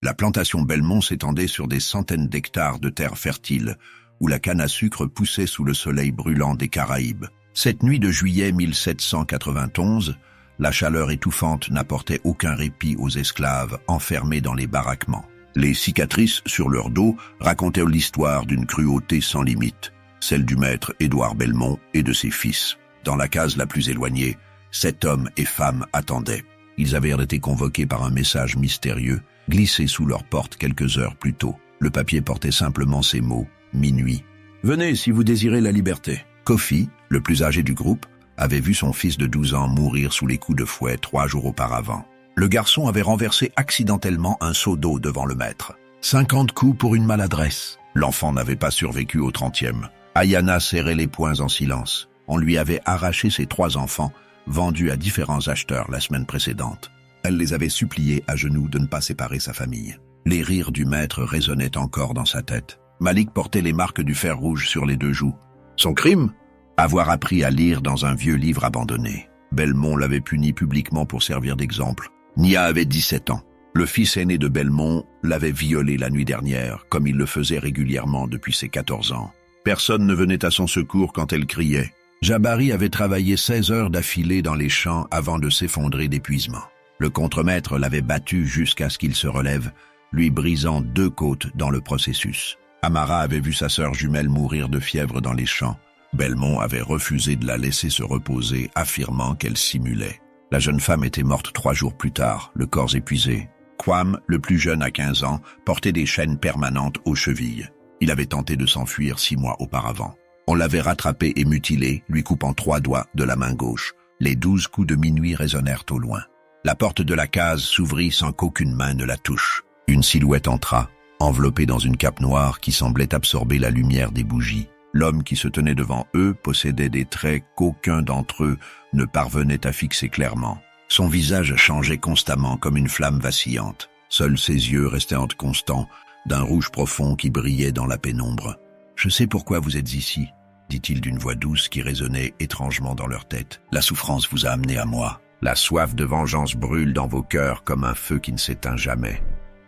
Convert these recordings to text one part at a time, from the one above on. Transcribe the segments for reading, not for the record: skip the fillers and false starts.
La plantation Belmont s'étendait sur des centaines d'hectares de terres fertiles, où la canne à sucre poussait sous le soleil brûlant des Caraïbes. Cette nuit de juillet 1791, la chaleur étouffante n'apportait aucun répit aux esclaves enfermés dans les baraquements. Les cicatrices sur leur dos racontaient l'histoire d'une cruauté sans limite, celle du maître Édouard Belmont et de ses fils. Dans la case la plus éloignée, 7 hommes et femmes attendaient. Ils avaient été convoqués par un message mystérieux, glissé sous leur porte quelques heures plus tôt. Le papier portait simplement ces mots, minuit. Venez si vous désirez la liberté. Kofi, le plus âgé du groupe, avait vu son fils de 12 ans mourir sous les coups de fouet 3 jours auparavant. Le garçon avait renversé accidentellement un seau d'eau devant le maître. 50 coups pour une maladresse. L'enfant n'avait pas survécu au 30e. Ayana serrait les poings en silence. On lui avait arraché ses 3 enfants, vendus à différents acheteurs la semaine précédente. Elle les avait suppliés à genoux de ne pas séparer sa famille. Les rires du maître résonnaient encore dans sa tête. Malik portait les marques du fer rouge sur les 2 joues. Son crime ? Avoir appris à lire dans un vieux livre abandonné. Belmont l'avait puni publiquement pour servir d'exemple. Nia avait 17 ans. Le fils aîné de Belmont l'avait violée la nuit dernière, comme il le faisait régulièrement depuis ses 14 ans. Personne ne venait à son secours quand elle criait. Jabari avait travaillé 16 heures d'affilée dans les champs avant de s'effondrer d'épuisement. Le contremaître l'avait battu jusqu'à ce qu'il se relève, lui brisant 2 côtes dans le processus. Amara avait vu sa sœur jumelle mourir de fièvre dans les champs. Belmont avait refusé de la laisser se reposer, affirmant qu'elle simulait. La jeune femme était morte 3 jours plus tard, le corps épuisé. Kwam, le plus jeune à 15 ans, portait des chaînes permanentes aux chevilles. Il avait tenté de s'enfuir 6 mois auparavant. On l'avait rattrapé et mutilé, lui coupant 3 doigts de la main gauche. Les 12 coups de minuit résonnèrent au loin. La porte de la case s'ouvrit sans qu'aucune main ne la touche. Une silhouette entra, enveloppée dans une cape noire qui semblait absorber la lumière des bougies. L'homme qui se tenait devant eux possédait des traits qu'aucun d'entre eux ne parvenait à fixer clairement. Son visage changeait constamment comme une flamme vacillante. Seuls ses yeux restaient constants, d'un rouge profond qui brillait dans la pénombre. « Je sais pourquoi vous êtes ici », dit-il d'une voix douce qui résonnait étrangement dans leur tête. « La souffrance vous a amené à moi. La soif de vengeance brûle dans vos cœurs comme un feu qui ne s'éteint jamais. »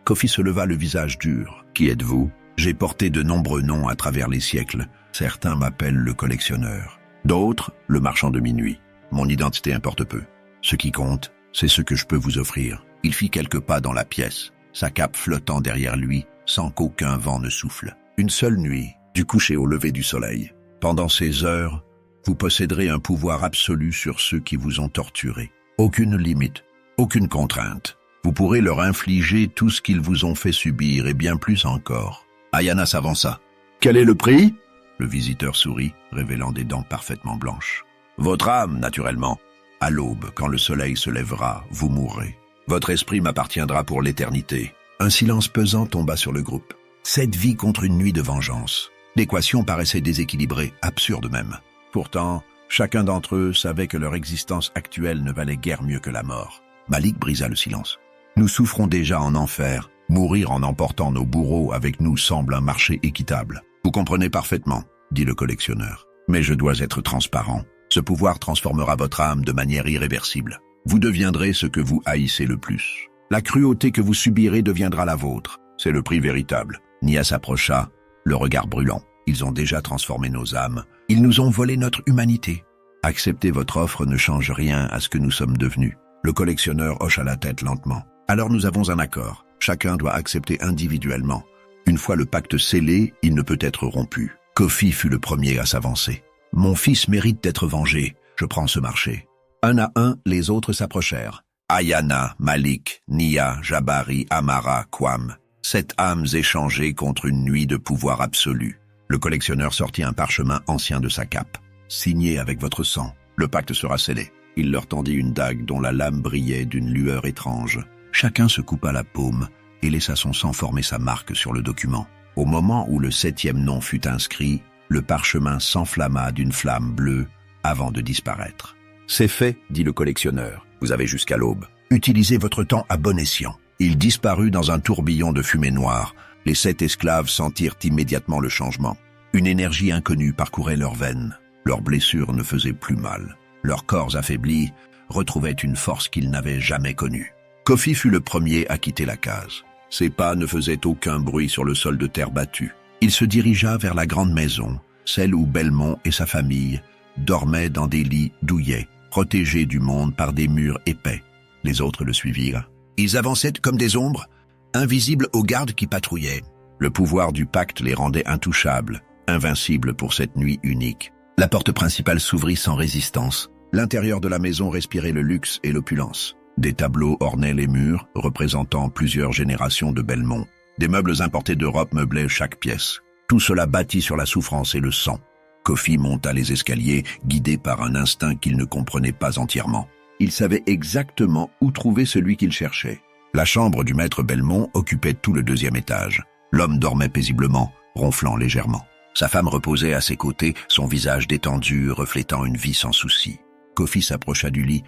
Kofi se leva le visage dur. « Qui êtes-vous » ? J'ai porté de nombreux noms à travers les siècles. Certains m'appellent le collectionneur. D'autres, le marchand de minuit. Mon identité importe peu. Ce qui compte, c'est ce que je peux vous offrir. Il fit quelques pas dans la pièce, sa cape flottant derrière lui, sans qu'aucun vent ne souffle. Une seule nuit, du coucher au lever du soleil. Pendant ces heures, vous posséderez un pouvoir absolu sur ceux qui vous ont torturé. Aucune limite, aucune contrainte. Vous pourrez leur infliger tout ce qu'ils vous ont fait subir et bien plus encore. Ayana s'avança. « Quel est le prix ?» Le visiteur sourit, révélant des dents parfaitement blanches. « Votre âme, naturellement. À l'aube, quand le soleil se lèvera, vous mourrez. Votre esprit m'appartiendra pour l'éternité. » Un silence pesant tomba sur le groupe. 7 vies contre une nuit de vengeance. L'équation paraissait déséquilibrée, absurde même. Pourtant, chacun d'entre eux savait que leur existence actuelle ne valait guère mieux que la mort. Malik brisa le silence. « Nous souffrons déjà en enfer. Mourir en emportant nos bourreaux avec nous semble un marché équitable. Vous comprenez parfaitement, dit le collectionneur. Mais je dois être transparent. Ce pouvoir transformera votre âme de manière irréversible. Vous deviendrez ce que vous haïssez le plus. La cruauté que vous subirez deviendra la vôtre. C'est le prix véritable. » Nia s'approcha, le regard brûlant. « Ils ont déjà transformé nos âmes. Ils nous ont volé notre humanité. Accepter votre offre ne change rien à ce que nous sommes devenus. » Le collectionneur hocha la tête lentement. « Alors nous avons un accord. Chacun doit accepter individuellement. Une fois le pacte scellé, il ne peut être rompu. » Kofi fut le premier à s'avancer. « Mon fils mérite d'être vengé. Je prends ce marché. » Un à un, les autres s'approchèrent. Ayana, Malik, Nia, Jabari, Amara, Kwam. 7 âmes échangées contre une nuit de pouvoir absolu. Le collectionneur sortit un parchemin ancien de sa cape. « Signez avec votre sang. Le pacte sera scellé. » Il leur tendit une dague dont la lame brillait d'une lueur étrange. Chacun se coupa la paume et laissa son sang former sa marque sur le document. Au moment où le 7e nom fut inscrit, le parchemin s'enflamma d'une flamme bleue avant de disparaître. « C'est fait, » dit le collectionneur. « Vous avez jusqu'à l'aube. Utilisez votre temps à bon escient. » Il disparut dans un tourbillon de fumée noire. Les 7 esclaves sentirent immédiatement le changement. Une énergie inconnue parcourait leurs veines. Leurs blessures ne faisaient plus mal. Leurs corps affaiblis retrouvaient une force qu'ils n'avaient jamais connue. Kofi fut le premier à quitter la case. Ses pas ne faisaient aucun bruit sur le sol de terre battue. Il se dirigea vers la grande maison, celle où Belmont et sa famille dormaient dans des lits douillets, protégés du monde par des murs épais. Les autres le suivirent. Ils avançaient comme des ombres, invisibles aux gardes qui patrouillaient. Le pouvoir du pacte les rendait intouchables, invincibles pour cette nuit unique. La porte principale s'ouvrit sans résistance. L'intérieur de la maison respirait le luxe et l'opulence. Des tableaux ornaient les murs, représentant plusieurs générations de Belmont. Des meubles importés d'Europe meublaient chaque pièce. Tout cela bâti sur la souffrance et le sang. Kofi monta les escaliers, guidé par un instinct qu'il ne comprenait pas entièrement. Il savait exactement où trouver celui qu'il cherchait. La chambre du maître Belmont occupait tout le 2e étage. L'homme dormait paisiblement, ronflant légèrement. Sa femme reposait à ses côtés, son visage détendu, reflétant une vie sans souci. Kofi s'approcha du lit,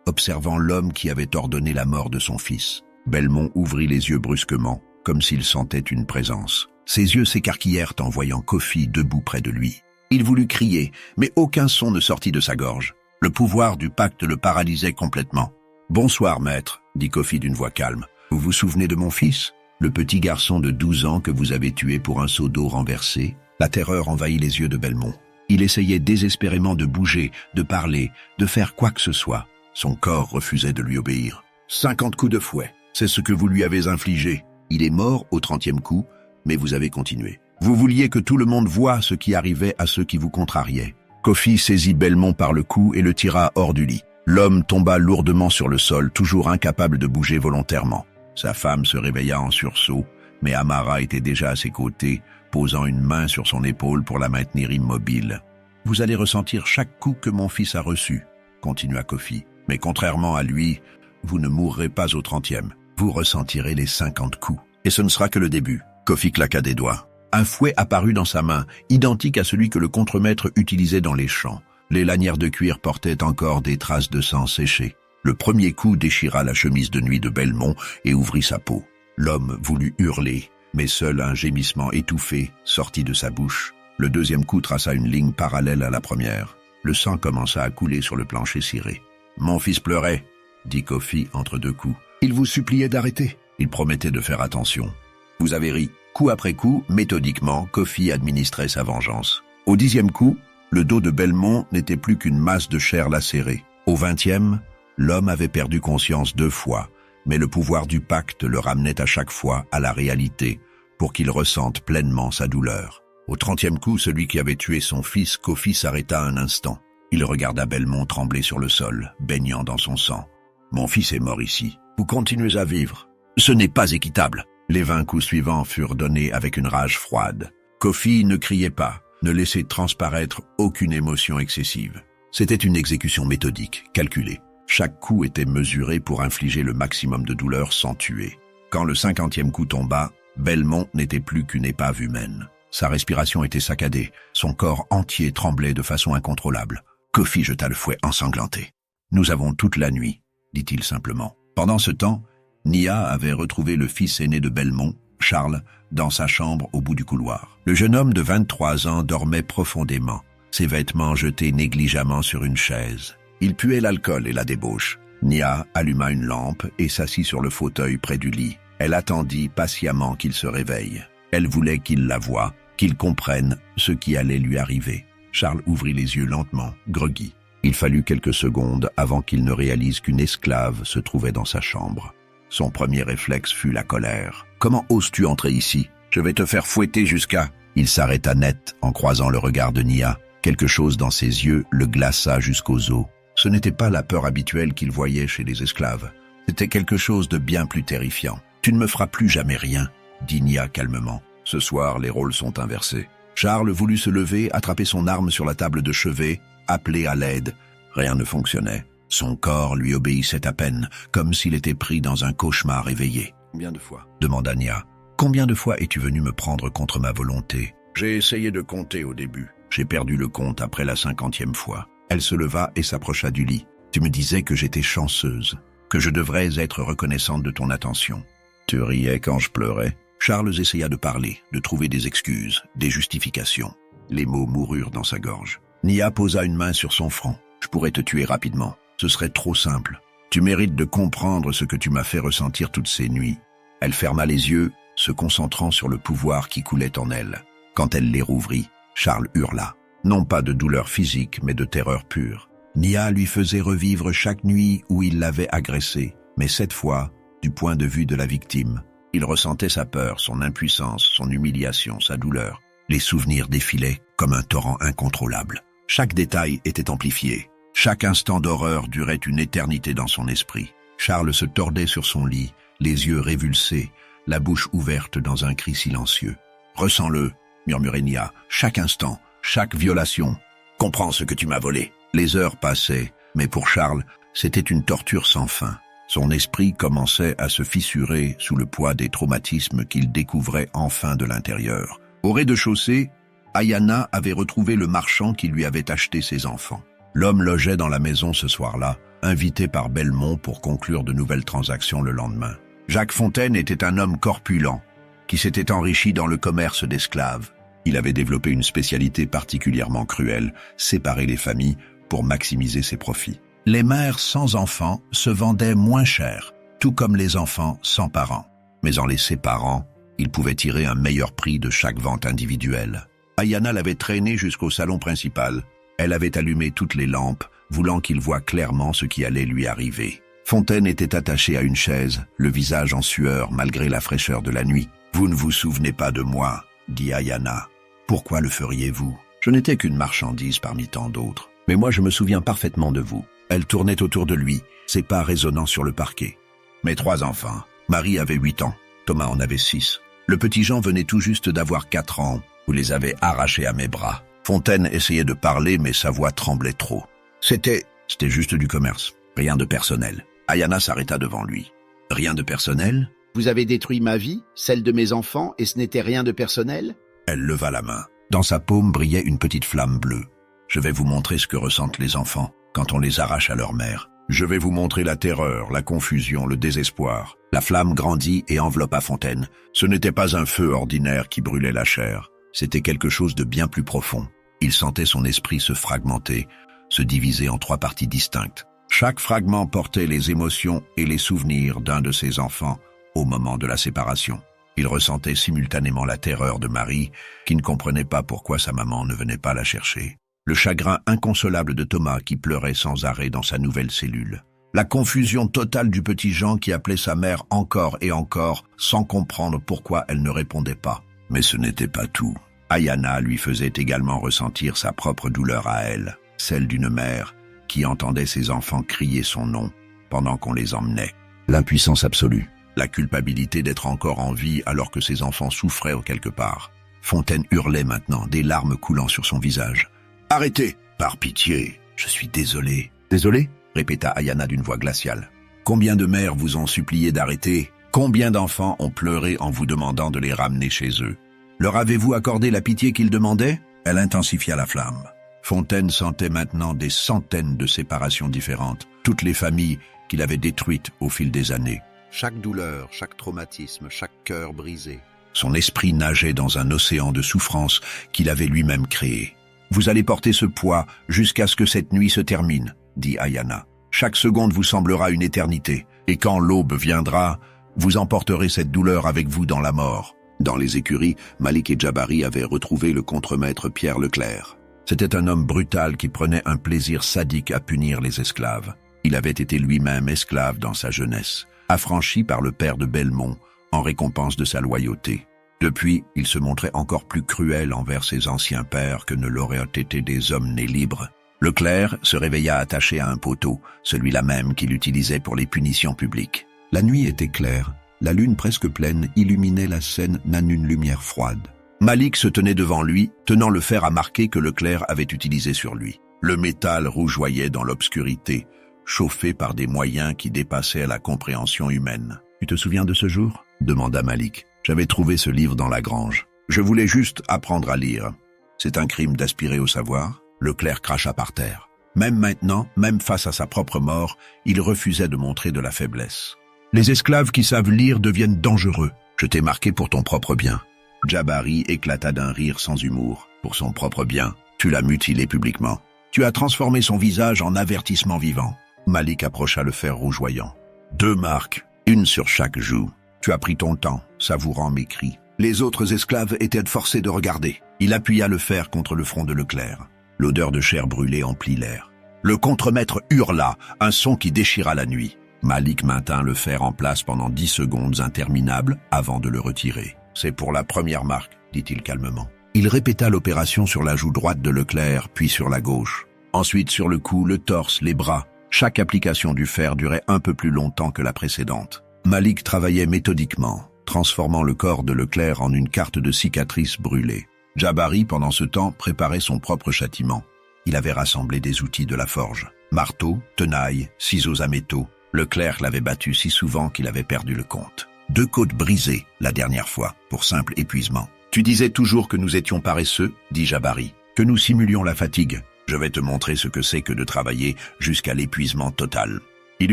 observant l'homme qui avait ordonné la mort de son fils. Belmont ouvrit les yeux brusquement, comme s'il sentait une présence. Ses yeux s'écarquillèrent en voyant Kofi debout près de lui. Il voulut crier, mais aucun son ne sortit de sa gorge. Le pouvoir du pacte le paralysait complètement. « Bonsoir, maître », dit Kofi d'une voix calme. « Vous vous souvenez de mon fils ? Le petit garçon de 12 ans que vous avez tué pour un seau d'eau renversé ?» La terreur envahit les yeux de Belmont. Il essayait désespérément de bouger, de parler, de faire quoi que ce soit. Son corps refusait de lui obéir. 50 coups de fouet, c'est ce que vous lui avez infligé. Il est mort au 30e coup, mais vous avez continué. Vous vouliez que tout le monde voie ce qui arrivait à ceux qui vous contrariaient. Kofi saisit Belmont par le cou et le tira hors du lit. L'homme tomba lourdement sur le sol, toujours incapable de bouger volontairement. Sa femme se réveilla en sursaut, mais Amara était déjà à ses côtés, posant une main sur son épaule pour la maintenir immobile. « Vous allez ressentir chaque coup que mon fils a reçu, » continua Kofi. « Mais contrairement à lui, vous ne mourrez pas au 30e. Vous ressentirez les 50 coups. Et ce ne sera que le début. » Kofi claqua des doigts. Un fouet apparut dans sa main, identique à celui que le contremaître utilisait dans les champs. Les lanières de cuir portaient encore des traces de sang séché. Le premier coup déchira la chemise de nuit de Belmont et ouvrit sa peau. L'homme voulut hurler, mais seul un gémissement étouffé sortit de sa bouche. Le 2e coup traça une ligne parallèle à la première. Le sang commença à couler sur le plancher ciré. « Mon fils pleurait », dit Kofi entre 2 coups. « Il vous suppliait d'arrêter. Il promettait de faire attention. Vous avez ri. » Coup après coup, méthodiquement, Kofi administrait sa vengeance. Au 10e coup, le dos de Belmont n'était plus qu'une masse de chair lacérée. Au 20e, l'homme avait perdu conscience 2 fois, mais le pouvoir du pacte le ramenait à chaque fois à la réalité pour qu'il ressente pleinement sa douleur. Au 30e coup, celui qui avait tué son fils, Kofi, s'arrêta un instant. Il regarda Belmont trembler sur le sol, baignant dans son sang. « Mon fils est mort ici. Vous continuez à vivre. Ce n'est pas équitable. » Les 20 coups suivants furent donnés avec une rage froide. Kofi ne criait pas, ne laissait transparaître aucune émotion excessive. C'était une exécution méthodique, calculée. Chaque coup était mesuré pour infliger le maximum de douleur sans tuer. Quand le 50e coup tomba, Belmont n'était plus qu'une épave humaine. Sa respiration était saccadée, son corps entier tremblait de façon incontrôlable. Kofi jeta le fouet ensanglanté. « Nous avons toute la nuit », dit-il simplement. Pendant ce temps, Nia avait retrouvé le fils aîné de Belmont, Charles, dans sa chambre au bout du couloir. Le jeune homme de 23 ans dormait profondément, ses vêtements jetés négligemment sur une chaise. Il puait l'alcool et la débauche. Nia alluma une lampe et s'assit sur le fauteuil près du lit. Elle attendit patiemment qu'il se réveille. Elle voulait qu'il la voie, qu'il comprenne ce qui allait lui arriver. Charles ouvrit les yeux lentement, groggy. Il fallut quelques secondes avant qu'il ne réalise qu'une esclave se trouvait dans sa chambre. Son premier réflexe fut la colère. « Comment oses-tu entrer ici ? Je vais te faire fouetter jusqu'à... » Il s'arrêta net en croisant le regard de Nia. Quelque chose dans ses yeux le glaça jusqu'aux os. Ce n'était pas la peur habituelle qu'il voyait chez les esclaves. C'était quelque chose de bien plus terrifiant. « Tu ne me feras plus jamais rien, » dit Nia calmement. Ce soir, les rôles sont inversés. Charles voulut se lever, attraper son arme sur la table de chevet, appeler à l'aide. Rien ne fonctionnait. Son corps lui obéissait à peine, comme s'il était pris dans un cauchemar éveillé. « Combien de fois ?» demanda Nia. « Combien de fois es-tu venu me prendre contre ma volonté ?» J'ai essayé de compter au début. J'ai perdu le compte après la 50e fois. Elle se leva et s'approcha du lit. « Tu me disais que j'étais chanceuse, que je devrais être reconnaissante de ton attention. Tu riais quand je pleurais. » Charles essaya de parler, de trouver des excuses, des justifications. Les mots moururent dans sa gorge. Nia posa une main sur son front. « Je pourrais te tuer rapidement. Ce serait trop simple. Tu mérites de comprendre ce que tu m'as fait ressentir toutes ces nuits. Elle ferma les yeux, se concentrant sur le pouvoir qui coulait en elle. Quand elle les rouvrit, Charles hurla. Non pas de douleur physique, mais de terreur pure. Nia lui faisait revivre chaque nuit où il l'avait agressée, mais cette fois, du point de vue de la victime. Il ressentait sa peur, son impuissance, son humiliation, sa douleur. Les souvenirs défilaient comme un torrent incontrôlable. Chaque détail était amplifié. Chaque instant d'horreur durait une éternité dans son esprit. Charles se tordait sur son lit, les yeux révulsés, la bouche ouverte dans un cri silencieux. « Ressens-le », murmurait Nia, « chaque instant, chaque violation. Comprends ce que tu m'as volé. » Les heures passaient, mais pour Charles, c'était une torture sans fin. Son esprit commençait à se fissurer sous le poids des traumatismes qu'il découvrait enfin de l'intérieur. Au rez-de-chaussée, Ayana avait retrouvé le marchand qui lui avait acheté ses enfants. L'homme logeait dans la maison ce soir-là, invité par Belmont pour conclure de nouvelles transactions le lendemain. Jacques Fontaine était un homme corpulent, qui s'était enrichi dans le commerce d'esclaves. Il avait développé une spécialité particulièrement cruelle, séparer les familles pour maximiser ses profits. Les mères sans enfants se vendaient moins cher, tout comme les enfants sans parents. Mais en les séparant, il pouvait tirer un meilleur prix de chaque vente individuelle. Ayana l'avait traîné jusqu'au salon principal. Elle avait allumé toutes les lampes, voulant qu'il voie clairement ce qui allait lui arriver. Fontaine était attaché à une chaise, le visage en sueur malgré la fraîcheur de la nuit. « Vous ne vous souvenez pas de moi » dit Ayana. « Pourquoi le feriez-vous? Je n'étais qu'une marchandise parmi tant d'autres. Mais moi je me souviens parfaitement de vous. » Elle tournait autour de lui, ses pas résonnant sur le parquet. « Mes 3 enfants. Marie avait 8 ans, Thomas en avait 6. Le petit Jean venait tout juste d'avoir 4 ans. Vous les avez arrachés à mes bras. » Fontaine essayait de parler, mais sa voix tremblait trop. C'était juste du commerce, rien de personnel. Ayana s'arrêta devant lui. « Rien de personnel ?» Vous avez détruit ma vie, celle de mes enfants, et ce n'était rien de personnel? Elle leva la main. Dans sa paume brillait une petite flamme bleue. « Je vais vous montrer ce que ressentent les enfants quand on les arrache à leur mère. Je vais vous montrer la terreur, la confusion, le désespoir. » La flamme grandit et enveloppa Fontaine. Ce n'était pas un feu ordinaire qui brûlait la chair. C'était quelque chose de bien plus profond. Il sentait son esprit se fragmenter, se diviser en 3 parties distinctes. Chaque fragment portait les émotions et les souvenirs d'un de ses enfants au moment de la séparation. Il ressentait simultanément la terreur de Marie, qui ne comprenait pas pourquoi sa maman ne venait pas la chercher. Le chagrin inconsolable de Thomas qui pleurait sans arrêt dans sa nouvelle cellule. La confusion totale du petit Jean qui appelait sa mère encore et encore sans comprendre pourquoi elle ne répondait pas. Mais ce n'était pas tout. Ayana lui faisait également ressentir sa propre douleur à elle, celle d'une mère qui entendait ses enfants crier son nom pendant qu'on les emmenait. L'impuissance absolue, la culpabilité d'être encore en vie alors que ses enfants souffraient quelque part. Fontaine hurlait maintenant, des larmes coulant sur son visage. « Arrêtez! Par pitié! Je suis désolé. »« Désolé ?» répéta Ayana d'une voix glaciale. « Combien de mères vous ont supplié d'arrêter? Combien d'enfants ont pleuré en vous demandant de les ramener chez eux? Leur avez-vous accordé la pitié qu'ils demandaient ?» Elle intensifia la flamme. Fontaine sentait maintenant des centaines de séparations différentes, toutes les familles qu'il avait détruites au fil des années. Chaque douleur, chaque traumatisme, chaque cœur brisé. Son esprit nageait dans un océan de souffrance qu'il avait lui-même créé. « Vous allez porter ce poids jusqu'à ce que cette nuit se termine, » dit Ayana. « Chaque seconde vous semblera une éternité, et quand l'aube viendra, vous emporterez cette douleur avec vous dans la mort. » Dans les écuries, Malik et Djabari avaient retrouvé le contremaître Pierre Leclerc. C'était un homme brutal qui prenait un plaisir sadique à punir les esclaves. Il avait été lui-même esclave dans sa jeunesse, affranchi par le père de Belmont en récompense de sa loyauté. Depuis, il se montrait encore plus cruel envers ses anciens pères que ne l'auraient été des hommes nés libres. Leclerc se réveilla attaché à un poteau, celui-là même qu'il utilisait pour les punitions publiques. La nuit était claire, la lune presque pleine illuminait la scène d'un une lumière froide. Malik se tenait devant lui, tenant le fer à marquer que Leclerc avait utilisé sur lui. Le métal rougeoyait dans l'obscurité, chauffé par des moyens qui dépassaient la compréhension humaine. « Tu te souviens de ce jour ?» demanda Malik. « J'avais trouvé ce livre dans la grange. Je voulais juste apprendre à lire. C'est un crime d'aspirer au savoir ?» Leclerc cracha par terre. Même maintenant, même face à sa propre mort, il refusait de montrer de la faiblesse. « Les esclaves qui savent lire deviennent dangereux. Je t'ai marqué pour ton propre bien. » Djabari éclata d'un rire sans humour. « Pour son propre bien, tu l'as mutilé publiquement. Tu as transformé son visage en avertissement vivant. » Malik approcha le fer rougeoyant. 2 marques, une sur chaque joue. Tu as pris ton temps, savourant mes cris. Les autres esclaves étaient forcés de regarder. Il appuya le fer contre le front de Leclerc. L'odeur de chair brûlée emplit l'air. Le contremaître hurla, un son qui déchira la nuit. Malik maintint le fer en place pendant 10 secondes interminables avant de le retirer. « C'est pour la première marque », dit-il calmement. Il répéta l'opération sur la joue droite de Leclerc, puis sur la gauche. Ensuite sur le cou, le torse, les bras. Chaque application du fer durait un peu plus longtemps que la précédente. Malik travaillait méthodiquement, transformant le corps de Leclerc en une carte de cicatrices brûlées. Jabari, pendant ce temps, préparait son propre châtiment. Il avait rassemblé des outils de la forge. Marteau, tenaille, ciseaux à métaux. Leclerc l'avait battu si souvent qu'il avait perdu le compte. 2 côtes brisées, la dernière fois, pour simple épuisement. « Tu disais toujours que nous étions paresseux, » dit Jabari, « que nous simulions la fatigue. Je vais te montrer ce que c'est que de travailler jusqu'à l'épuisement total. » Il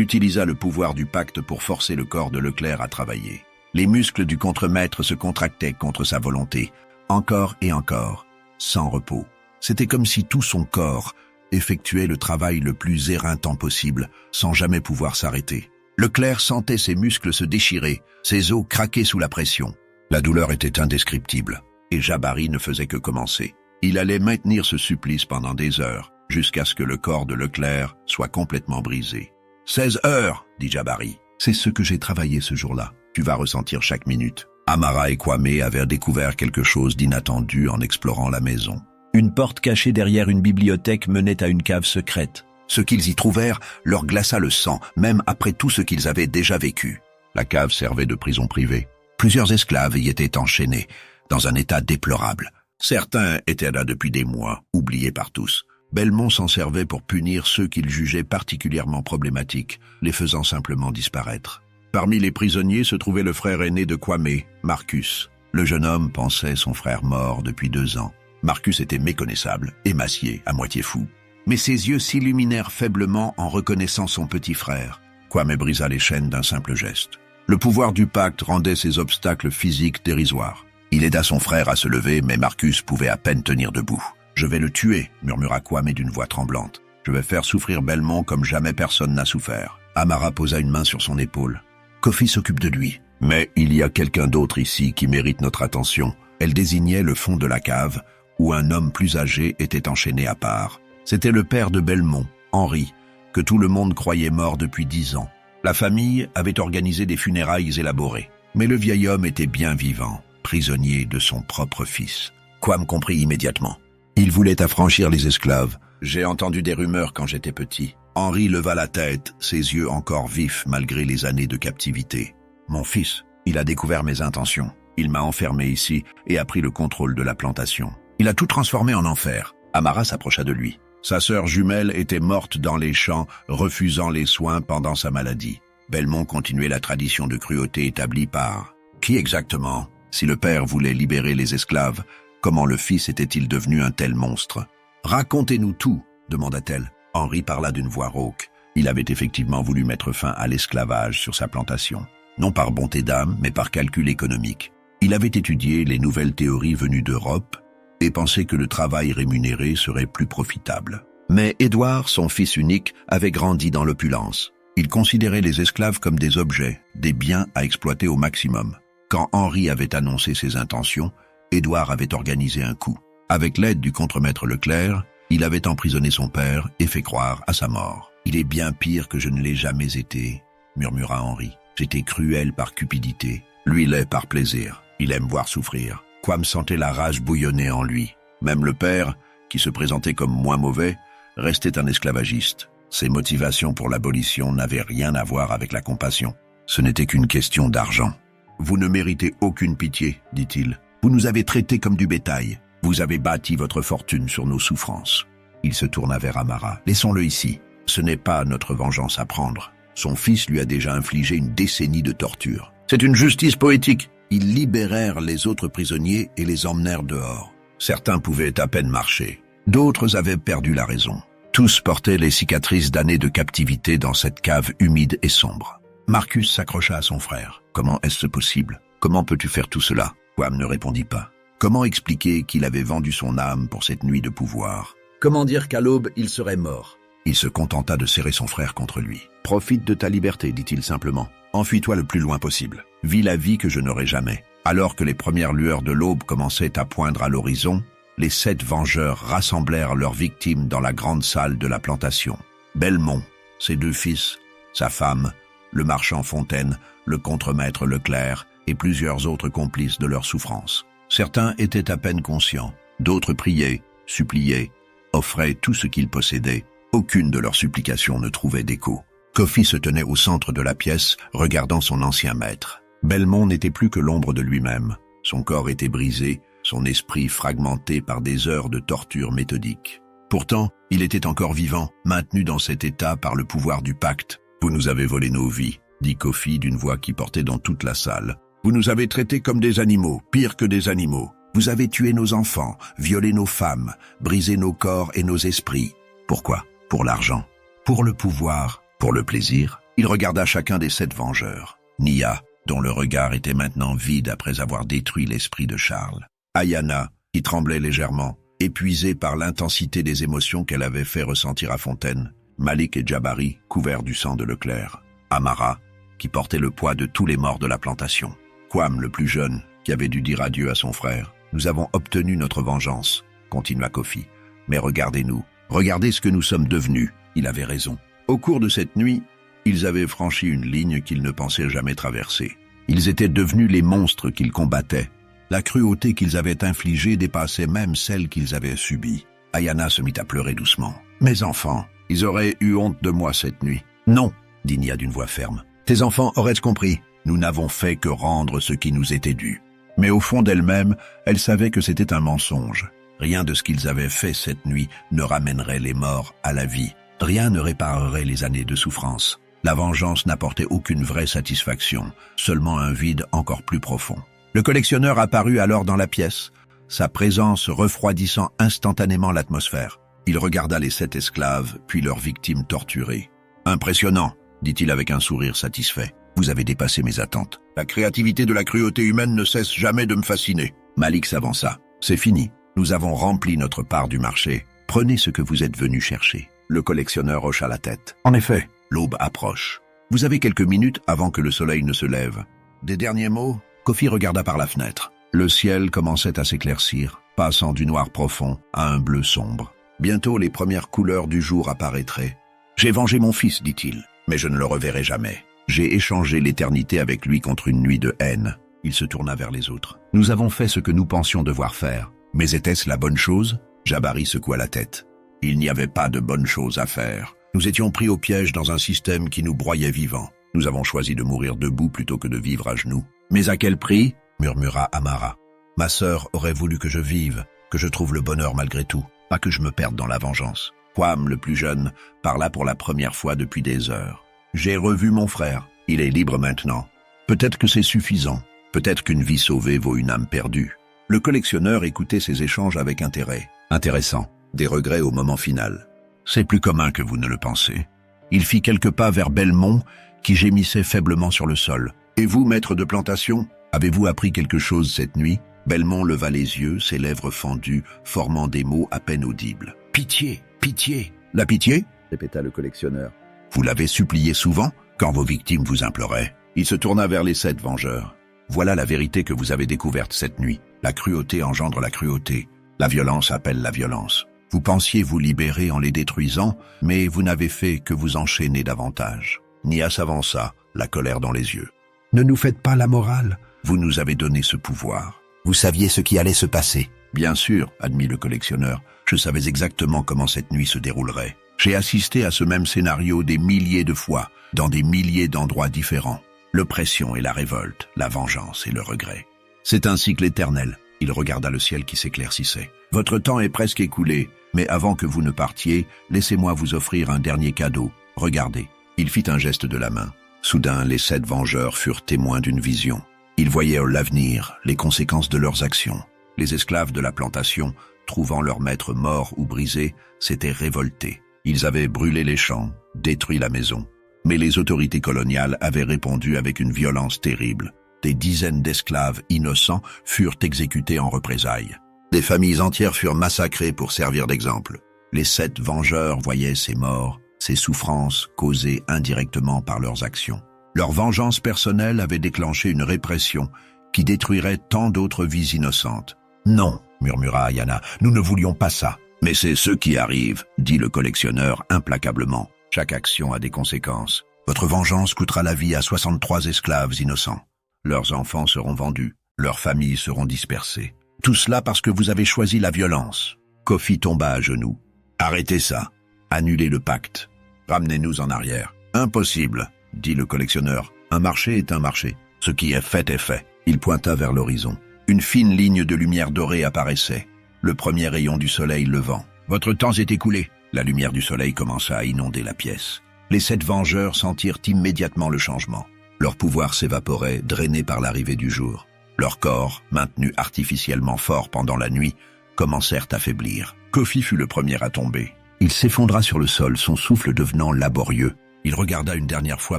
utilisa le pouvoir du pacte pour forcer le corps de Leclerc à travailler. Les muscles du contremaître se contractaient contre sa volonté, encore et encore, sans repos. C'était comme si tout son corps effectuait le travail le plus éreintant possible, sans jamais pouvoir s'arrêter. Leclerc sentait ses muscles se déchirer, ses os craquer sous la pression. La douleur était indescriptible, et Jabari ne faisait que commencer. Il allait maintenir ce supplice pendant des heures, jusqu'à ce que le corps de Leclerc soit complètement brisé. « 16 heures, dit Jabari. C'est ce que j'ai travaillé ce jour-là. Tu vas ressentir chaque minute. » Amara et Kwame avaient découvert quelque chose d'inattendu en explorant la maison. Une porte cachée derrière une bibliothèque menait à une cave secrète. Ce qu'ils y trouvèrent leur glaça le sang, même après tout ce qu'ils avaient déjà vécu. La cave servait de prison privée. Plusieurs esclaves y étaient enchaînés, dans un état déplorable. Certains étaient là depuis des mois, oubliés par tous. Belmont s'en servait pour punir ceux qu'il jugeait particulièrement problématiques, les faisant simplement disparaître. Parmi les prisonniers se trouvait le frère aîné de Kwame, Marcus. Le jeune homme pensait son frère mort depuis 2 ans. Marcus était méconnaissable, émacié, à moitié fou. Mais ses yeux s'illuminèrent faiblement en reconnaissant son petit frère. Kwame brisa les chaînes d'un simple geste. Le pouvoir du pacte rendait ces obstacles physiques dérisoires. Il aida son frère à se lever, mais Marcus pouvait à peine tenir debout. « Je vais le tuer », murmura Kwame d'une voix tremblante. « Je vais faire souffrir Belmont comme jamais personne n'a souffert. » Amara posa une main sur son épaule. « Kofi s'occupe de lui. Mais il y a quelqu'un d'autre ici qui mérite notre attention. » Elle désignait le fond de la cave, où un homme plus âgé était enchaîné à part. C'était le père de Belmont, Henri, que tout le monde croyait mort depuis 10 ans. La famille avait organisé des funérailles élaborées. Mais le vieil homme était bien vivant, prisonnier de son propre fils. Kwame comprit immédiatement. Il voulait affranchir les esclaves. J'ai entendu des rumeurs quand j'étais petit. Henri leva la tête, ses yeux encore vifs malgré les années de captivité. Mon fils, il a découvert mes intentions. Il m'a enfermé ici et a pris le contrôle de la plantation. Il a tout transformé en enfer. Amara s'approcha de lui. Sa sœur jumelle était morte dans les champs, refusant les soins pendant sa maladie. Belmont continuait la tradition de cruauté établie par... Qui exactement? Si le père voulait libérer les esclaves, comment le fils était-il devenu un tel monstre? Racontez-nous tout, demanda-t-elle. Henri parla d'une voix rauque. Il avait effectivement voulu mettre fin à l'esclavage sur sa plantation. Non par bonté d'âme, mais par calcul économique. Il avait étudié les nouvelles théories venues d'Europe et pensait que le travail rémunéré serait plus profitable. Mais Édouard, son fils unique, avait grandi dans l'opulence. Il considérait les esclaves comme des objets, des biens à exploiter au maximum. Quand Henri avait annoncé ses intentions, Édouard avait organisé un coup. Avec l'aide du contremaître Leclerc, il avait emprisonné son père et fait croire à sa mort. « Il est bien pire que je ne l'ai jamais été », murmura Henri. « J'étais cruel par cupidité, lui l'est par plaisir. Il aime voir souffrir. » Kwame sentait la rage bouillonner en lui. Même le père, qui se présentait comme moins mauvais, restait un esclavagiste. Ses motivations pour l'abolition n'avaient rien à voir avec la compassion. Ce n'était qu'une question d'argent. « Vous ne méritez aucune pitié, dit-il. Vous nous avez traités comme du bétail. Vous avez bâti votre fortune sur nos souffrances. » Il se tourna vers Amara. « Laissons-le ici. Ce n'est pas notre vengeance à prendre. Son fils lui a déjà infligé une décennie de torture. C'est une justice poétique. » Ils libérèrent les autres prisonniers et les emmenèrent dehors. Certains pouvaient à peine marcher. D'autres avaient perdu la raison. Tous portaient les cicatrices d'années de captivité dans cette cave humide et sombre. Marcus s'accrocha à son frère. « Comment est-ce possible? Comment peux-tu faire tout cela ?» Kwame ne répondit pas. Comment expliquer qu'il avait vendu son âme pour cette nuit de pouvoir? Comment dire qu'à l'aube, il serait mort? Il se contenta de serrer son frère contre lui. « Profite de ta liberté, dit-il simplement. Enfuis-toi le plus loin possible. » vis la vie que je n'aurai jamais. Alors que les premières lueurs de l'aube commençaient à poindre à l'horizon, les 7 vengeurs rassemblèrent leurs victimes dans la grande salle de la plantation. Belmont, ses 2 fils, sa femme, le marchand Fontaine, le contremaître Leclerc et plusieurs autres complices de leur souffrance. Certains étaient à peine conscients, d'autres priaient, suppliaient, offraient tout ce qu'ils possédaient. Aucune de leurs supplications ne trouvait d'écho. Kofi se tenait au centre de la pièce, regardant son ancien maître. Belmont n'était plus que l'ombre de lui-même. Son corps était brisé, son esprit fragmenté par des heures de torture méthodique. Pourtant, il était encore vivant, maintenu dans cet état par le pouvoir du pacte. « Vous nous avez volé nos vies », dit Kofi d'une voix qui portait dans toute la salle. « Vous nous avez traités comme des animaux, pire que des animaux. Vous avez tué nos enfants, violé nos femmes, brisé nos corps et nos esprits. Pourquoi ? Pour l'argent, pour le pouvoir, pour le plaisir. » Il regarda chacun des 7 vengeurs. Nia, dont le regard était maintenant vide après avoir détruit l'esprit de Charles. Ayana, qui tremblait légèrement, épuisée par l'intensité des émotions qu'elle avait fait ressentir à Fontaine. Malik et Djabari, couverts du sang de Leclerc. Amara, qui portait le poids de tous les morts de la plantation. Kwam, le plus jeune, qui avait dû dire adieu à son frère. « Nous avons obtenu notre vengeance », continua Kofi. « Mais regardez-nous, regardez ce que nous sommes devenus. » Il avait raison. Au cours de cette nuit, ils avaient franchi une ligne qu'ils ne pensaient jamais traverser. Ils étaient devenus les monstres qu'ils combattaient. La cruauté qu'ils avaient infligée dépassait même celle qu'ils avaient subie. Ayana se mit à pleurer doucement. « Mes enfants, ils auraient eu honte de moi cette nuit. »« Non », dit Nia d'une voix ferme. « Tes enfants auraient compris. Nous n'avons fait que rendre ce qui nous était dû. » Mais au fond d'elle-même, elle savait que c'était un mensonge. Rien de ce qu'ils avaient fait cette nuit ne ramènerait les morts à la vie. Rien ne réparerait les années de souffrance. La vengeance n'apportait aucune vraie satisfaction, seulement un vide encore plus profond. Le collectionneur apparut alors dans la pièce, sa présence refroidissant instantanément l'atmosphère. Il regarda les 7 esclaves, puis leurs victimes torturées. « Impressionnant », dit-il avec un sourire satisfait. « Vous avez dépassé mes attentes. La créativité de la cruauté humaine ne cesse jamais de me fasciner. » Malik s'avança. « C'est fini. Nous avons rempli notre part du marché. Prenez ce que vous êtes venus chercher. » Le collectionneur hocha la tête. « En effet, l'aube approche. Vous avez quelques minutes avant que le soleil ne se lève. » Des derniers mots, Kofi regarda par la fenêtre. Le ciel commençait à s'éclaircir, passant du noir profond à un bleu sombre. Bientôt, les premières couleurs du jour apparaîtraient. « J'ai vengé mon fils, dit-il, mais je ne le reverrai jamais. J'ai échangé l'éternité avec lui contre une nuit de haine. » Il se tourna vers les autres. « Nous avons fait ce que nous pensions devoir faire. Mais était-ce la bonne chose ?» Djabari secoua la tête. « Il n'y avait pas de bonne chose à faire. Nous étions pris au piège dans un système qui nous broyait vivants. Nous avons choisi de mourir debout plutôt que de vivre à genoux. »« Mais à quel prix ?» murmura Amara. « Ma sœur aurait voulu que je vive, que je trouve le bonheur malgré tout, pas que je me perde dans la vengeance. » Kwam, le plus jeune, parla pour la première fois depuis des heures. « J'ai revu mon frère. Il est libre maintenant. Peut-être que c'est suffisant. Peut-être qu'une vie sauvée vaut une âme perdue. » Le collectionneur écoutait ces échanges avec intérêt. Intéressant. Des regrets au moment final. « C'est plus commun que vous ne le pensez. » Il fit quelques pas vers Belmont, qui gémissait faiblement sur le sol. « Et vous, maître de plantation, avez-vous appris quelque chose cette nuit ?» Belmont leva les yeux, ses lèvres fendues, formant des mots à peine audibles. « Pitié, pitié !»« La pitié ?» répéta le collectionneur. « Vous l'avez supplié souvent, quand vos victimes vous imploraient. » Il se tourna vers les 7 vengeurs. « Voilà la vérité que vous avez découverte cette nuit. La cruauté engendre la cruauté. La violence appelle la violence. Vous pensiez vous libérer en les détruisant, mais vous n'avez fait que vous enchaîner davantage. » Nia s'avança, la colère dans les yeux. « Ne nous faites pas la morale. Vous nous avez donné ce pouvoir. Vous saviez ce qui allait se passer. »« Bien sûr, » admit le collectionneur. « Je savais exactement comment cette nuit se déroulerait. J'ai assisté à ce même scénario des milliers de fois, dans des milliers d'endroits différents. L'oppression et la révolte, la vengeance et le regret. C'est un cycle éternel. » Il regarda le ciel qui s'éclaircissait. « Votre temps est presque écoulé, mais avant que vous ne partiez, laissez-moi vous offrir un dernier cadeau. Regardez. » Il fit un geste de la main. Soudain, les 7 vengeurs furent témoins d'une vision. Ils voyaient l'avenir, les conséquences de leurs actions. Les esclaves de la plantation, trouvant leur maître mort ou brisé, s'étaient révoltés. Ils avaient brûlé les champs, détruit la maison. Mais les autorités coloniales avaient répondu avec une violence terrible. Des dizaines d'esclaves innocents furent exécutés en représailles. Des familles entières furent massacrées pour servir d'exemple. Les 7 vengeurs voyaient ces morts, ces souffrances causées indirectement par leurs actions. Leur vengeance personnelle avait déclenché une répression qui détruirait tant d'autres vies innocentes. « Non, » murmura Ayana, « nous ne voulions pas ça. » « Mais c'est ce qui arrive, » dit le collectionneur implacablement. « Chaque action a des conséquences. Votre vengeance coûtera la vie à 63 esclaves innocents. Leurs enfants seront vendus, leurs familles seront dispersées. Tout cela parce que vous avez choisi la violence. » Kofi tomba à genoux. « Arrêtez ça. Annulez le pacte. Ramenez-nous en arrière. »« Impossible, » dit le collectionneur. « Un marché est un marché. Ce qui est fait est fait. » Il pointa vers l'horizon. Une fine ligne de lumière dorée apparaissait. Le premier rayon du soleil levant. « Votre temps est écoulé. » La lumière du soleil commença à inonder la pièce. Les 7 vengeurs sentirent immédiatement le changement. Leur pouvoir s'évaporait, drainé par l'arrivée du jour. Leurs corps, maintenus artificiellement forts pendant la nuit, commencèrent à faiblir. Kofi fut le premier à tomber. Il s'effondra sur le sol, son souffle devenant laborieux. Il regarda une dernière fois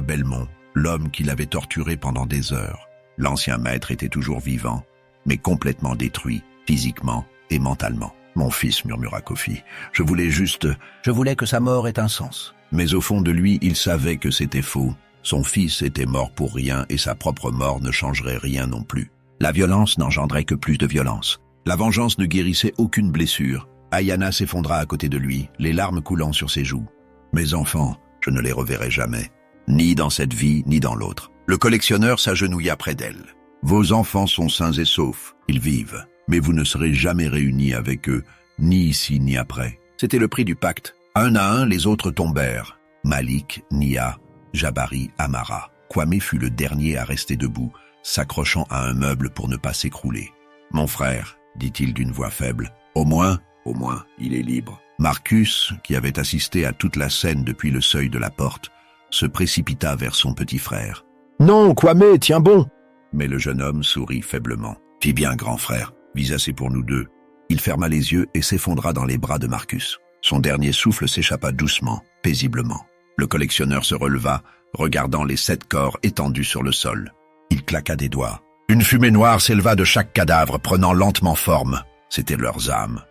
Belmont, l'homme qui l'avait torturé pendant des heures. L'ancien maître était toujours vivant, mais complètement détruit, physiquement et mentalement. « Mon fils, » murmura Kofi, « je voulais que sa mort ait un sens. » Mais au fond de lui, il savait que c'était faux. Son fils était mort pour rien et sa propre mort ne changerait rien non plus. La violence n'engendrait que plus de violence. La vengeance ne guérissait aucune blessure. Ayana s'effondra à côté de lui, les larmes coulant sur ses joues. « Mes enfants, je ne les reverrai jamais, ni dans cette vie, ni dans l'autre. » Le collectionneur s'agenouilla près d'elle. « Vos enfants sont sains et saufs, ils vivent. Mais vous ne serez jamais réunis avec eux, ni ici ni après. » C'était le prix du pacte. Un à un, les autres tombèrent. Malik, Nia, Jabari, Amara. Kwame fut le dernier à rester debout, s'accrochant à un meuble pour ne pas s'écrouler. « Mon frère, » dit-il d'une voix faible, « au moins, il est libre. » Marcus, qui avait assisté à toute la scène depuis le seuil de la porte, se précipita vers son petit frère. « Non, Kwame, tiens bon !» Mais le jeune homme sourit faiblement. « Fis bien, grand frère, vis assez pour nous deux. » Il ferma les yeux et s'effondra dans les bras de Marcus. Son dernier souffle s'échappa doucement, paisiblement. Le collectionneur se releva, regardant les 7 corps étendus sur le sol. Il claqua des doigts. Une fumée noire s'éleva de chaque cadavre, prenant lentement forme. C'étaient leurs âmes,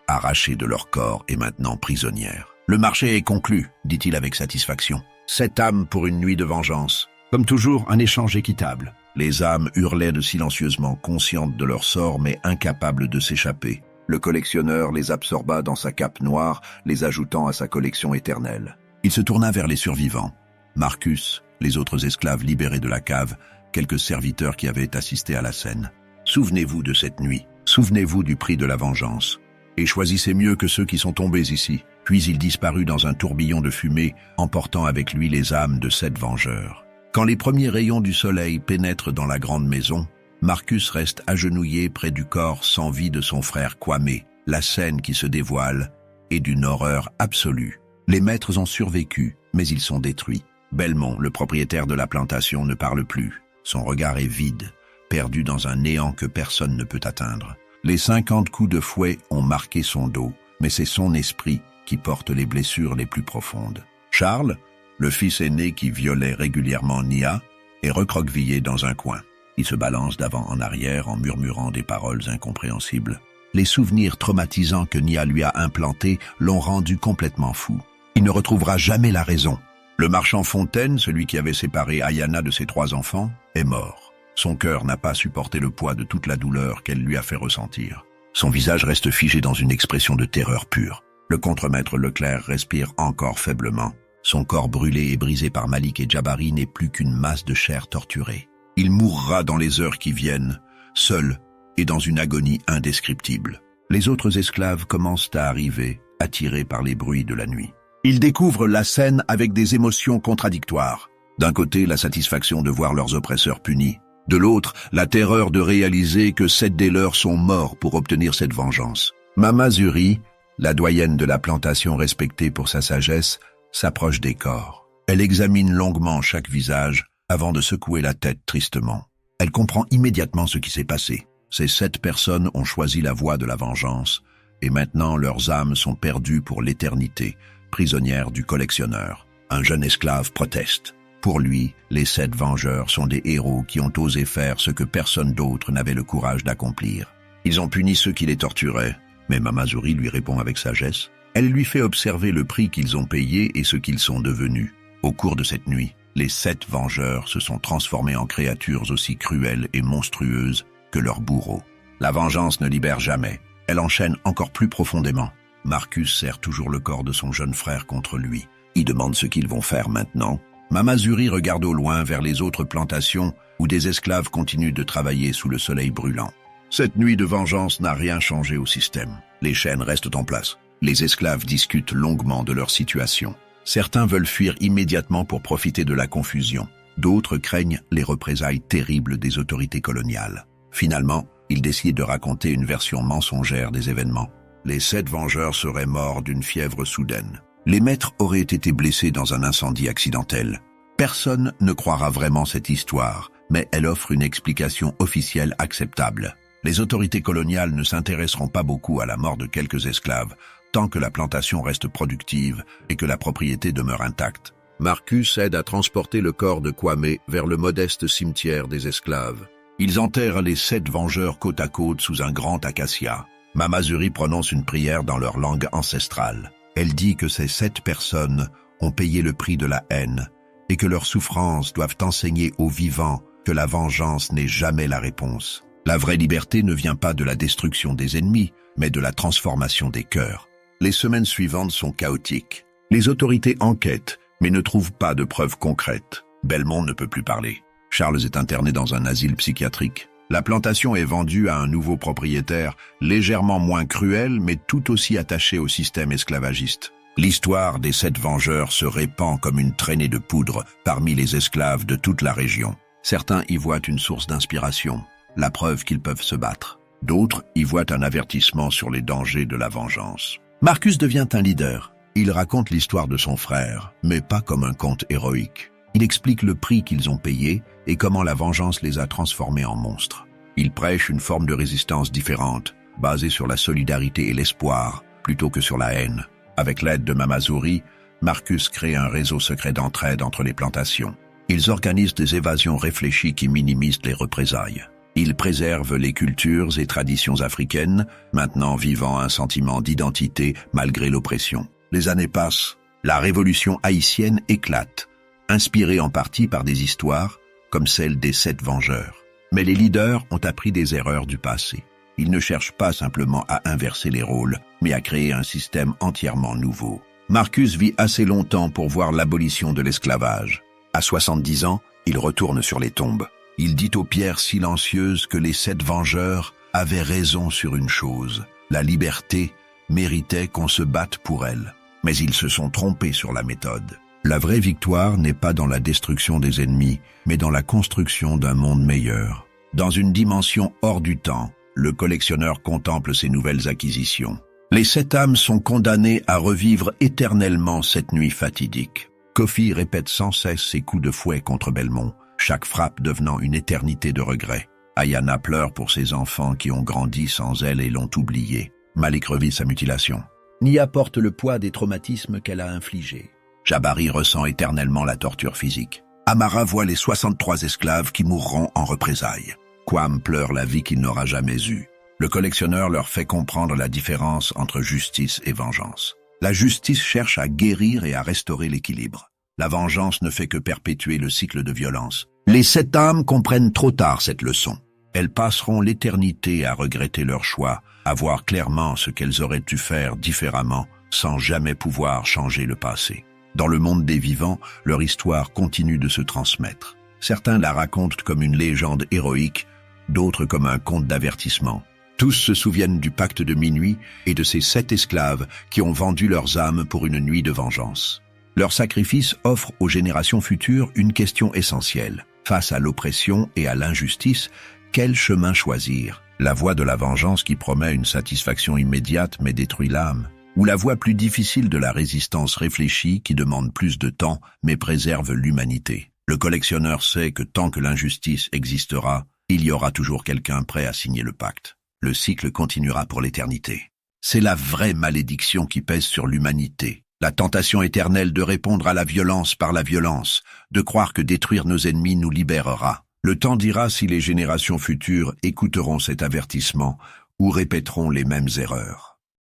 arrachées de leur corps et maintenant prisonnières. « Le marché est conclu, » dit-il avec satisfaction. 7 âmes pour une nuit de vengeance. Comme toujours, un échange équitable. Les âmes hurlaient silencieusement, conscientes de leur sort, mais incapables de s'échapper. Le collectionneur les absorba dans sa cape noire, les ajoutant à sa collection éternelle. Il se tourna vers les survivants. Marcus, les autres esclaves libérés de la cave, quelques serviteurs qui avaient assisté à la scène. Souvenez-vous de cette nuit. Souvenez-vous du prix de la vengeance. Et choisissez mieux que ceux qui sont tombés ici. Puis il disparut dans un tourbillon de fumée, emportant avec lui les âmes de 7 vengeurs. Quand les premiers rayons du soleil pénètrent dans la grande maison, Marcus reste agenouillé près du corps sans vie de son frère Kwame. La scène qui se dévoile est d'une horreur absolue. Les maîtres ont survécu, mais ils sont détruits. Belmont, le propriétaire de la plantation, ne parle plus. Son regard est vide, perdu dans un néant que personne ne peut atteindre. Les 50 coups de fouet ont marqué son dos, mais c'est son esprit qui porte les blessures les plus profondes. Charles, le fils aîné qui violait régulièrement Nia, est recroquevillé dans un coin. Il se balance d'avant en arrière en murmurant des paroles incompréhensibles. Les souvenirs traumatisants que Nia lui a implantés l'ont rendu complètement fou. Il ne retrouvera jamais la raison. Le marchand Fontaine, celui qui avait séparé Ayana de ses 3 enfants, est mort. Son cœur n'a pas supporté le poids de toute la douleur qu'elle lui a fait ressentir. Son visage reste figé dans une expression de terreur pure. Le contremaître Leclerc respire encore faiblement. Son corps brûlé et brisé par Malik et Jabari n'est plus qu'une masse de chair torturée. Il mourra dans les heures qui viennent, seul et dans une agonie indescriptible. Les autres esclaves commencent à arriver, attirés par les bruits de la nuit. Ils découvrent la scène avec des émotions contradictoires. D'un côté, la satisfaction de voir leurs oppresseurs punis. De l'autre, la terreur de réaliser que 7 des leurs sont morts pour obtenir cette vengeance. Mama Zuri, la doyenne de la plantation respectée pour sa sagesse, s'approche des corps. Elle examine longuement chaque visage avant de secouer la tête tristement. Elle comprend immédiatement ce qui s'est passé. Ces 7 personnes ont choisi la voie de la vengeance, et maintenant leurs âmes sont perdues pour l'éternité, prisonnières du collectionneur. Un jeune esclave proteste. Pour lui, les 7 vengeurs sont des héros qui ont osé faire ce que personne d'autre n'avait le courage d'accomplir. Ils ont puni ceux qui les torturaient, mais Mama Zuri lui répond avec sagesse. Elle lui fait observer le prix qu'ils ont payé et ce qu'ils sont devenus. Au cours de cette nuit, les 7 vengeurs se sont transformés en créatures aussi cruelles et monstrueuses que leurs bourreaux. La vengeance ne libère jamais, elle enchaîne encore plus profondément. Marcus serre toujours le corps de son jeune frère contre lui. Il demande ce qu'ils vont faire maintenant. Mama Zuri regarde au loin vers les autres plantations où des esclaves continuent de travailler sous le soleil brûlant. Cette nuit de vengeance n'a rien changé au système. Les chaînes restent en place. Les esclaves discutent longuement de leur situation. Certains veulent fuir immédiatement pour profiter de la confusion. D'autres craignent les représailles terribles des autorités coloniales. Finalement, ils décident de raconter une version mensongère des événements. Les 7 vengeurs seraient morts d'une fièvre soudaine. Les maîtres auraient été blessés dans un incendie accidentel. Personne ne croira vraiment cette histoire, mais elle offre une explication officielle acceptable. Les autorités coloniales ne s'intéresseront pas beaucoup à la mort de quelques esclaves, tant que la plantation reste productive et que la propriété demeure intacte. Marcus aide à transporter le corps de Kwame vers le modeste cimetière des esclaves. Ils enterrent les 7 vengeurs côte à côte sous un grand acacia. Mama Zuri prononce une prière dans leur langue ancestrale. Elle dit que ces 7 personnes ont payé le prix de la haine et que leurs souffrances doivent enseigner aux vivants que la vengeance n'est jamais la réponse. La vraie liberté ne vient pas de la destruction des ennemis, mais de la transformation des cœurs. Les semaines suivantes sont chaotiques. Les autorités enquêtent, mais ne trouvent pas de preuves concrètes. Belmont ne peut plus parler. Charles est interné dans un asile psychiatrique. La plantation est vendue à un nouveau propriétaire, légèrement moins cruel, mais tout aussi attaché au système esclavagiste. L'histoire des 7 vengeurs se répand comme une traînée de poudre parmi les esclaves de toute la région. Certains y voient une source d'inspiration, la preuve qu'ils peuvent se battre. D'autres y voient un avertissement sur les dangers de la vengeance. Marcus devient un leader. Il raconte l'histoire de son frère, mais pas comme un conte héroïque. Il explique le prix qu'ils ont payé et comment la vengeance les a transformés en monstres. Il prêche une forme de résistance différente, basée sur la solidarité et l'espoir, plutôt que sur la haine. Avec l'aide de Mama Zuri, Marcus crée un réseau secret d'entraide entre les plantations. Ils organisent des évasions réfléchies qui minimisent les représailles. Ils préservent les cultures et traditions africaines, maintenant vivant un sentiment d'identité malgré l'oppression. Les années passent, la révolution haïtienne éclate, inspirée en partie par des histoires comme celle des 7 vengeurs. Mais les leaders ont appris des erreurs du passé. Ils ne cherchent pas simplement à inverser les rôles, mais à créer un système entièrement nouveau. Marcus vit assez longtemps pour voir l'abolition de l'esclavage. À 70 ans, il retourne sur les tombes. Il dit aux pierres silencieuses que les 7 vengeurs avaient raison sur une chose. La liberté méritait qu'on se batte pour elle. Mais ils se sont trompés sur la méthode. La vraie victoire n'est pas dans la destruction des ennemis, mais dans la construction d'un monde meilleur. Dans une dimension hors du temps, le collectionneur contemple ses nouvelles acquisitions. Les 7 âmes sont condamnées à revivre éternellement cette nuit fatidique. Kofi répète sans cesse ses coups de fouet contre Belmont, chaque frappe devenant une éternité de regrets. Ayana pleure pour ses enfants qui ont grandi sans elle et l'ont oubliée. Malik revit sa mutilation. Nia porte le poids des traumatismes qu'elle a infligés. Jabari ressent éternellement la torture physique. Amara voit les 63 esclaves qui mourront en représailles. Kwame pleure la vie qu'il n'aura jamais eue. Le collectionneur leur fait comprendre la différence entre justice et vengeance. La justice cherche à guérir et à restaurer l'équilibre. La vengeance ne fait que perpétuer le cycle de violence. Les 7 âmes comprennent trop tard cette leçon. Elles passeront l'éternité à regretter leur choix, à voir clairement ce qu'elles auraient dû faire différemment, sans jamais pouvoir changer le passé. Dans le monde des vivants, leur histoire continue de se transmettre. Certains la racontent comme une légende héroïque, d'autres comme un conte d'avertissement. Tous se souviennent du pacte de minuit et de ces 7 esclaves qui ont vendu leurs âmes pour une nuit de vengeance. Leur sacrifice offre aux générations futures une question essentielle. Face à l'oppression et à l'injustice, quel chemin choisir? La voie de la vengeance qui promet une satisfaction immédiate mais détruit l'âme? Ou la voie plus difficile de la résistance réfléchie qui demande plus de temps mais préserve l'humanité? Le collectionneur sait que tant que l'injustice existera, il y aura toujours quelqu'un prêt à signer le pacte. Le cycle continuera pour l'éternité. C'est la vraie malédiction qui pèse sur l'humanité. La tentation éternelle de répondre à la violence par la violence, de croire que détruire nos ennemis nous libérera. Le temps dira si les générations futures écouteront cet avertissement ou répéteront les mêmes erreurs.